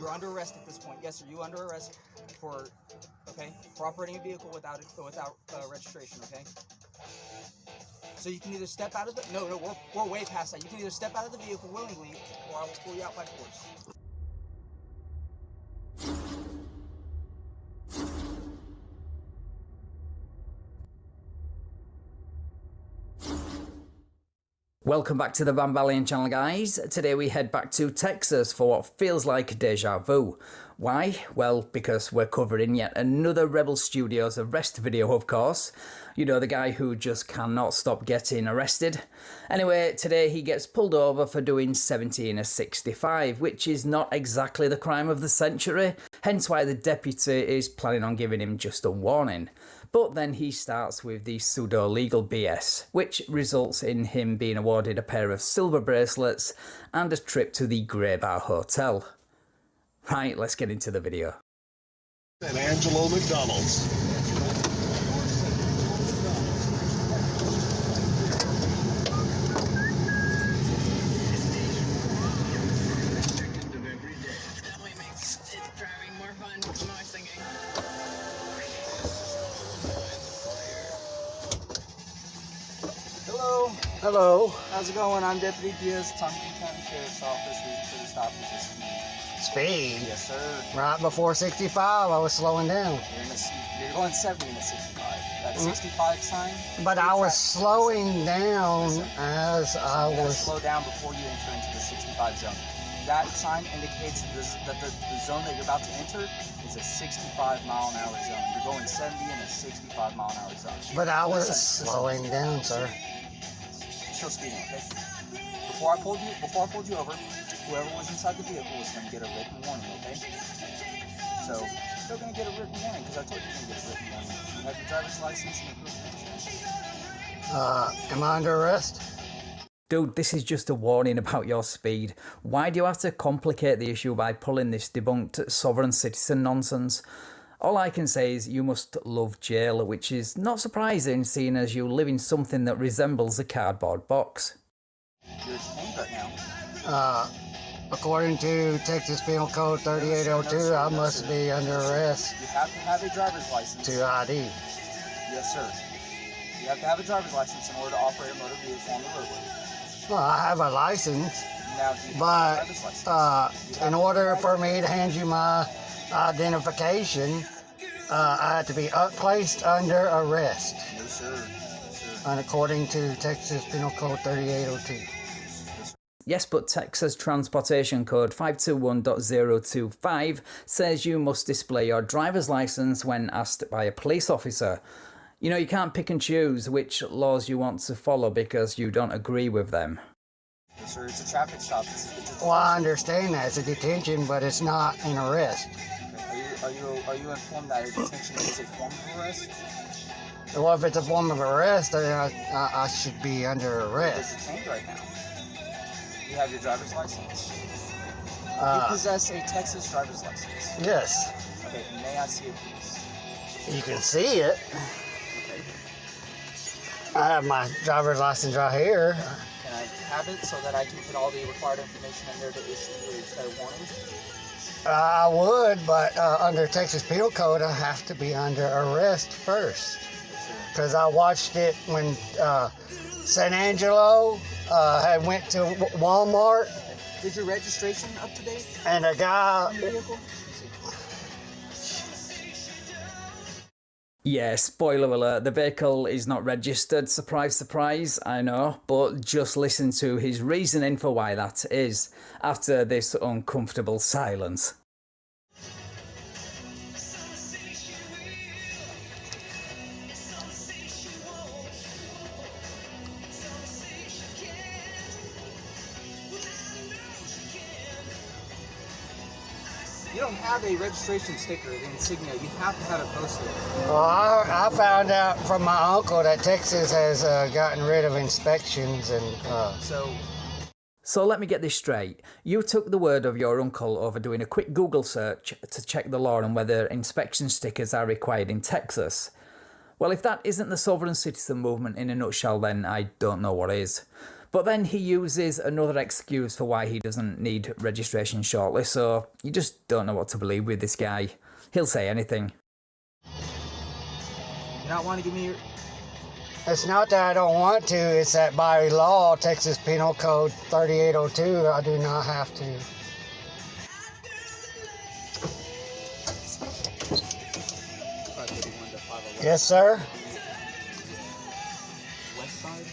You're under arrest at this point. Yes, sir. You under arrest for, okay, for operating a vehicle without registration. Okay. So you can either step out of the we're way past that. You can either step out of the vehicle willingly, or I will pull you out by force. Welcome back to the Van Valiant channel, guys. Today we head back to Texas for what feels like deja vu. Why? Well, because we're covering yet another Rebel Studios arrest video, of course. You know, the guy who just cannot stop getting arrested. Anyway, today he gets pulled over for doing 70 in a 65, which is not exactly the crime of the century, hence why the deputy is planning on giving him just a warning. But then he starts with the pseudo-legal BS, which results in him being awarded a pair of silver bracelets and a trip to the Grey Bar Hotel. Right, let's get into the video. And Angelo McDonald's. That way makes it driving more fun, more singing. Hello. Hello. How's it going? I'm Deputy Diaz, Tonkin County Sheriff's Office. Reason for the stop is just Speed. Yes, sir. Right before 65, I was slowing down. You're going 70 in a 65. That 65 sign. But I was slowing down as I was. Slow down before you enter into the 65 zone. That sign indicates that the zone that you're about to enter is a 65-mile-an-hour zone. You're going 70 in a 65-mile-an-hour zone. But I was slowing down, sir. Show speeding, okay? Before I pulled you over, whoever was inside the vehicle was going to get a written warning, okay? So, you're still going to get a written warning because I told you you're going to get a written warning. You have your driver's license and your proof of insurance. Am I under arrest? Dude, this is just a warning about your speed. Why do you have to complicate the issue by pulling this debunked sovereign citizen nonsense? All I can say is you must love jail, which is not surprising seeing as you live in something that resembles a cardboard box. You're detained right now. According to Texas Penal Code 3802, I must be under arrest. You have to have a driver's license. To ID. Yes, sir. You have to have a driver's license in order to operate a motor vehicle on the roadway. Well, I have a license, Now, do you have a driver's license? in order for me to hand you my identification, I have to be placed under arrest. No, sir. No, sir. And according to Texas Penal Code 3802. Yes, but Texas Transportation Code 521.025 says you must display your driver's license when asked by a police officer. You know, you can't pick and choose which laws you want to follow because you don't agree with them. Yes, sir. It's a traffic stop. Well, I understand that. It's a detention, but it's not an arrest. Are you informed that a detention is a form of arrest? Well, if it's a form of arrest, then I should be under You're arrest. detained right now. You have your driver's license. You possess a Texas driver's license. Yes. Okay, may I see it, please? You can see it. Okay. I have my driver's license right here. Can I have it so that I can put all the required information in there to issue a warning? I would, but under Texas Penal Code, I have to be under arrest first. Because I watched it when San Angelo had went to Walmart. Is your registration up to date? And a guy. On your vehicle? Yeah, spoiler alert, the vehicle is not registered. Surprise, surprise, I know. But just listen to his reasoning for why that is after this uncomfortable silence. You don't have a registration sticker, the insignia. You have to have it posted. Well, I found out from my uncle that Texas has gotten rid of inspections and. So let me get this straight. You took the word of your uncle over doing a quick Google search to check the law on whether inspection stickers are required in Texas. Well, if that isn't the sovereign citizen movement in a nutshell, then I don't know what is. But then he uses another excuse for why he doesn't need registration shortly, so you just don't know what to believe with this guy. He'll say anything. You not want to give me your... It's not that I don't want to, it's that by law, Texas Penal Code 3802, I do not have to. Yes, sir. West side?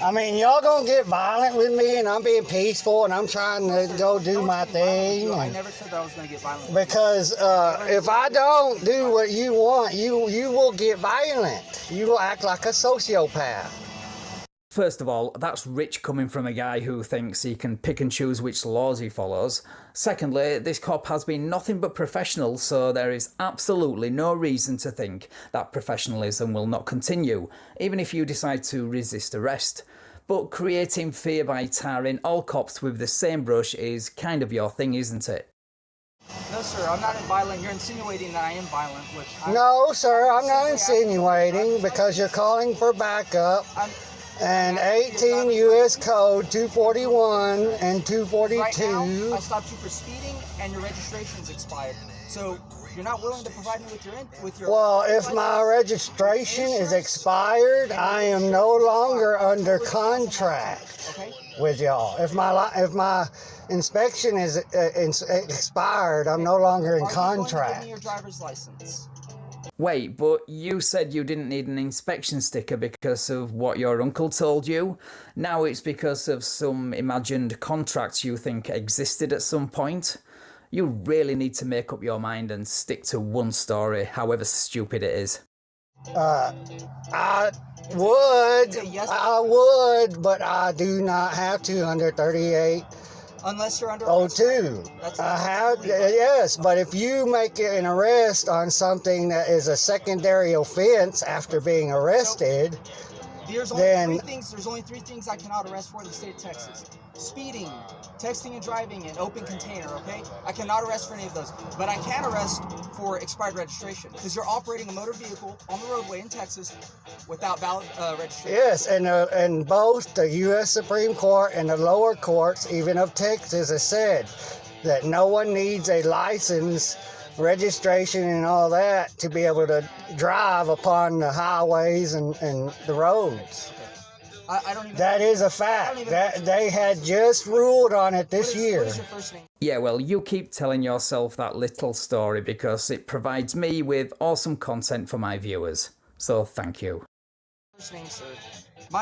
I mean, y'all gonna get violent with me, and I'm being peaceful, and I'm trying to go do my thing. I never said that I was going to get violent. Because if I don't do what you want, you will get violent. You will act like a sociopath. First of all, that's rich coming from a guy who thinks he can pick and choose which laws he follows. Secondly, this cop has been nothing but professional, so there is absolutely no reason to think that professionalism will not continue, even if you decide to resist arrest. But creating fear by tarring all cops with the same brush is kind of your thing, isn't it? No, sir, I'm not violent. You're insinuating that I am violent, which... No, sir, I'm not insinuating, because you're calling for backup. And 18 U.S. Code 241 and 242. Right now, I stopped you for speeding, and your registration's expired. So you're not willing to provide me with your. Well, if my registration is expired, I am no longer under contract with y'all. If my inspection is expired, I'm no longer in contract. Give me your driver's license. Wait, but you said you didn't need an inspection sticker because of what your uncle told you. Now it's because of some imagined contracts you think existed at some point. You really need to make up your mind and stick to one story, however stupid it is. I would, but I do not have to under 38. Unless you're under arrest. 02. Yes, but if you make an arrest on something that is a secondary offense after being arrested, there's only three things I cannot arrest for in the state of Texas. Speeding, texting and driving, and open container, okay? I cannot arrest for any of those. But I can arrest for expired registration, because you're operating a motor vehicle on the roadway in Texas without valid registration. Yes, and both the U.S. Supreme Court and the lower courts, even of Texas, have said that no one needs a license, registration, and all that to be able to drive upon the highways and the roads. I don't even. That is a fact. That they had just ruled on it this year. What is your first name? Yeah, well, you keep telling yourself that little story because it provides me with awesome content for my viewers. So thank you. First name, sir.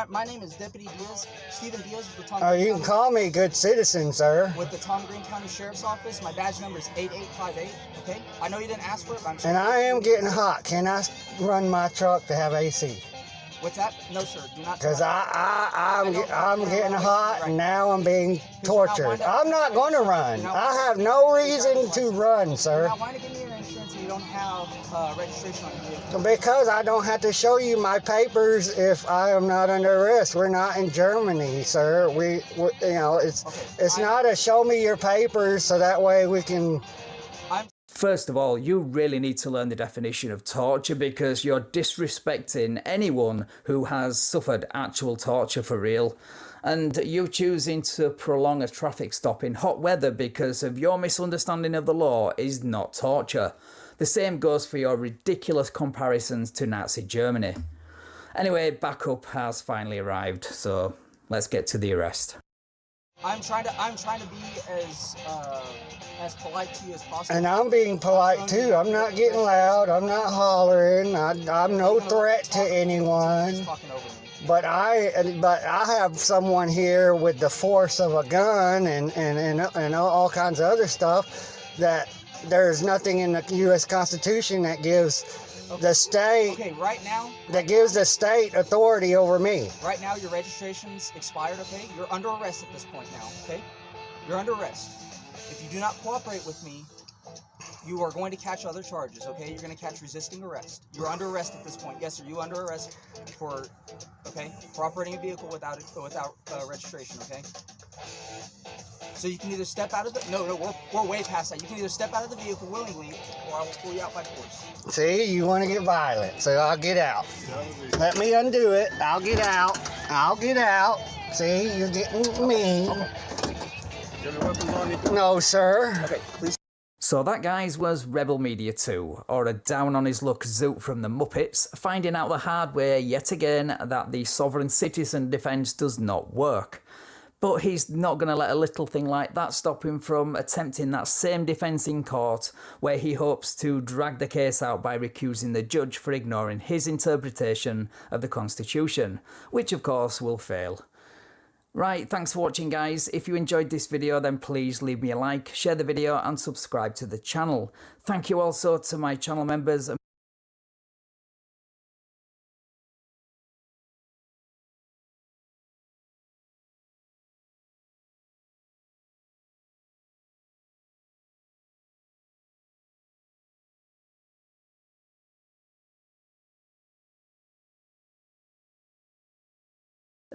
My name is Deputy Diaz, Stephen Diaz with the Tom. You can call me good citizen, sir. With the Tom Green County Sheriff's Office. My badge number is 8858. Okay. I know you didn't ask for it, but I'm sure. And I am getting hot. Can I run my truck to have AC? What's that? No, sir. Do not. Because I'm getting hot, and now I'm being tortured. I'm not going to run. I have no reason to run, sir. Now, why not give me your insurance and you don't have registration on your vehicle? Because I don't have to show you my papers if I am not under arrest. We're not in Germany, sir. It's not a show me your papers so that way we can. First of all, you really need to learn the definition of torture because you're disrespecting anyone who has suffered actual torture for real. And you choosing to prolong a traffic stop in hot weather because of your misunderstanding of the law is not torture. The same goes for your ridiculous comparisons to Nazi Germany. Anyway, backup has finally arrived, so let's get to the arrest. I'm trying to be as polite to you as possible. And I'm being polite too. I'm not getting loud. I'm not hollering. I'm no threat to anyone. But I have someone here with the force of a gun and all kinds of other stuff that there's nothing in the U.S. Constitution that gives the state gives the state authority over me. Right now, your registration's expired, okay? You're under arrest at this point now, okay? You're under arrest. If you do not cooperate with me, you are going to catch other charges, okay? You're going to catch resisting arrest. You're under arrest at this point. Yes, sir, you under arrest for operating a vehicle without registration, okay? So you can either step out of the... No, we're way past that. You can either step out of the vehicle willingly, or I will pull you out by force. See, you want to get violent, so I'll get out. Let me undo it. I'll get out. I'll get out. See, you're getting mean. Okay. You have your weapons on you? No, sir. Okay, please. So that, guys, was Rebel Media 2, or a down-on-his-luck Zoot from the Muppets, finding out the hard way yet again that the sovereign citizen defence does not work. But he's not going to let a little thing like that stop him from attempting that same defence in court, where he hopes to drag the case out by recusing the judge for ignoring his interpretation of the Constitution, which of course will fail. Right, thanks for watching, guys. If you enjoyed this video, then please leave me a like, share the video and subscribe to the channel. Thank you also to my channel members.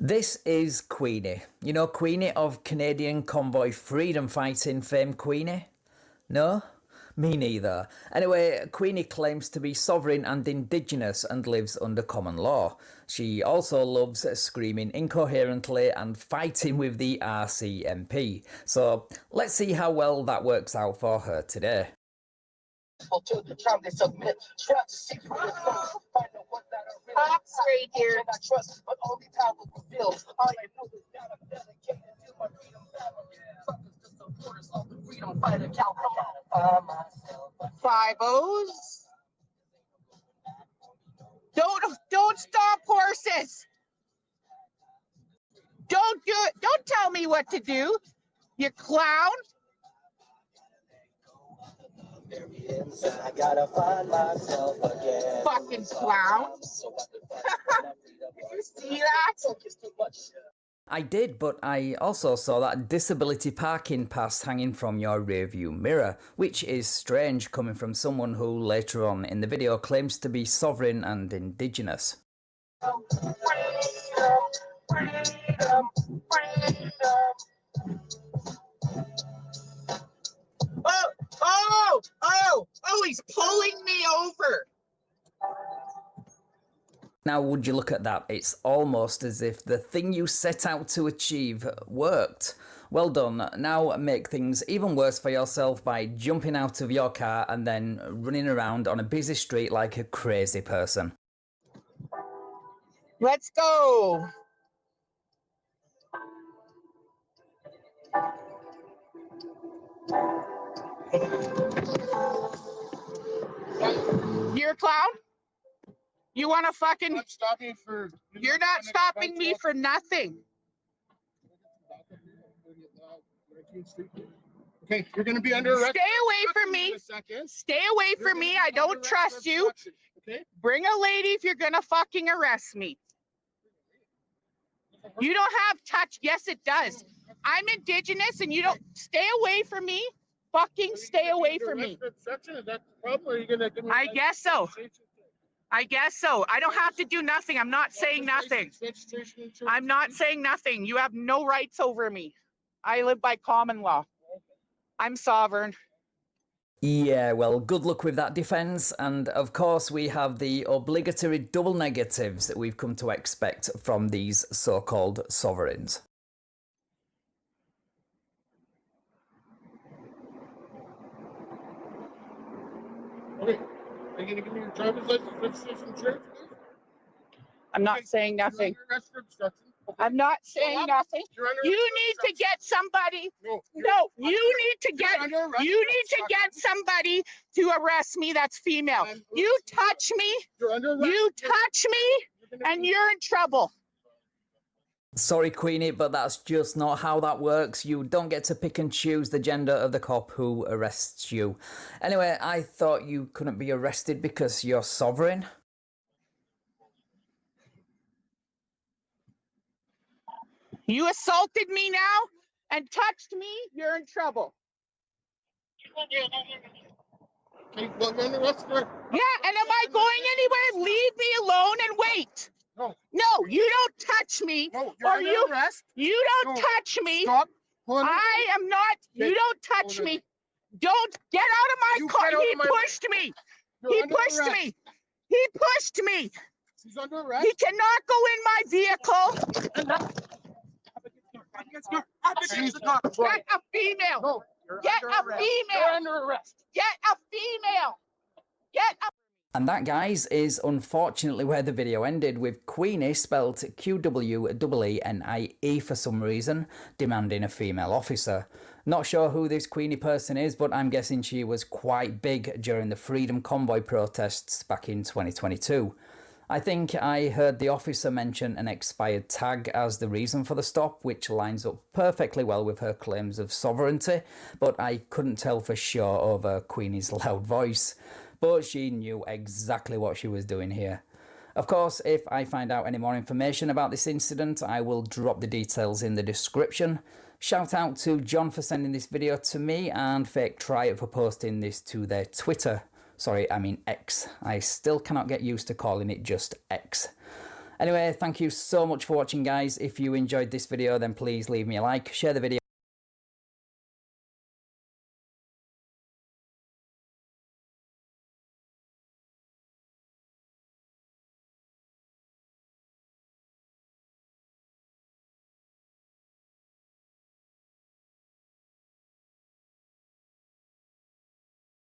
This is Queenie. You know Queenie of Canadian convoy freedom fighting fame Queenie? No? Me neither. Anyway, Queenie claims to be sovereign and indigenous and lives under common law. She also loves screaming incoherently and fighting with the RCMP. So let's see how well that works out for her today. Pops right here. Five O's. Don't stop horses. Don't do it. Don't tell me what to do, you clown. I gotta find myself again. Fucking clown. Did you see that? I did, but I also saw that disability parking pass hanging from your rearview mirror, which is strange coming from someone who later on in the video claims to be sovereign and indigenous. Oh, he's pulling me over. Now, would you look at that? It's almost as if the thing you set out to achieve worked. Well done. Now make things even worse for yourself by jumping out of your car and then running around on a busy street like a crazy person. Let's go. You're a clown? You want to fucking... You're not stopping me for nothing. Okay, you're going to be under arrest. Stay away from me. Stay away from me. I don't trust you. Okay. Bring a lady if you're going to fucking arrest me. You don't have touch. Yes, it does. I'm indigenous and you don't... Stay away from me. Fucking stay away from me. I guess so. I guess so. I don't have to do nothing. I'm not saying nothing. I'm not saying nothing. You have no rights over me. I live by common law. I'm sovereign. Yeah, well, good luck with that defence. And of course, we have the obligatory double negatives that we've come to expect from these so-called sovereigns. Okay. Are you going to give me your driver's license, registration, insurance? I'm not saying nothing. I'm not saying nothing. You need to get somebody. No, you need to get somebody to arrest me that's female. You touch me. And you're in trouble. Sorry, Queenie, but that's just not how that works. You don't get to pick and choose the gender of the cop who arrests you. Anyway, I thought you couldn't be arrested because you're sovereign. You assaulted me now and touched me, you're in trouble. Okay, well, you're under arrest for... Yeah, and am I going anywhere? Leave me alone and wait. No, you don't touch me. No, you're under arrest. You don't touch me. Stop. I am not. You don't touch me. Don't get out of my car. He pushed me. He pushed me. He pushed me. He's under arrest. He cannot go in my vehicle. it's good. She's not right. Get a female. No, Get a female. You're under arrest. Get a female. Get a And that, guys, is unfortunately where the video ended, with Queenie, spelled Queenie for some reason, demanding a female officer. Not sure who this Queenie person is, but I'm guessing she was quite big during the Freedom Convoy protests back in 2022. I think I heard the officer mention an expired tag as the reason for the stop, which lines up perfectly well with her claims of sovereignty, but I couldn't tell for sure over Queenie's loud voice. But she knew exactly what she was doing here. Of course, if I find out any more information about this incident, I will drop the details in the description. Shout out to John for sending this video to me, and Fake Triad for posting this to their Twitter. Sorry, I mean X. I still cannot get used to calling it just X. Anyway, thank you so much for watching, guys. If you enjoyed this video, then please leave me a like, share the video.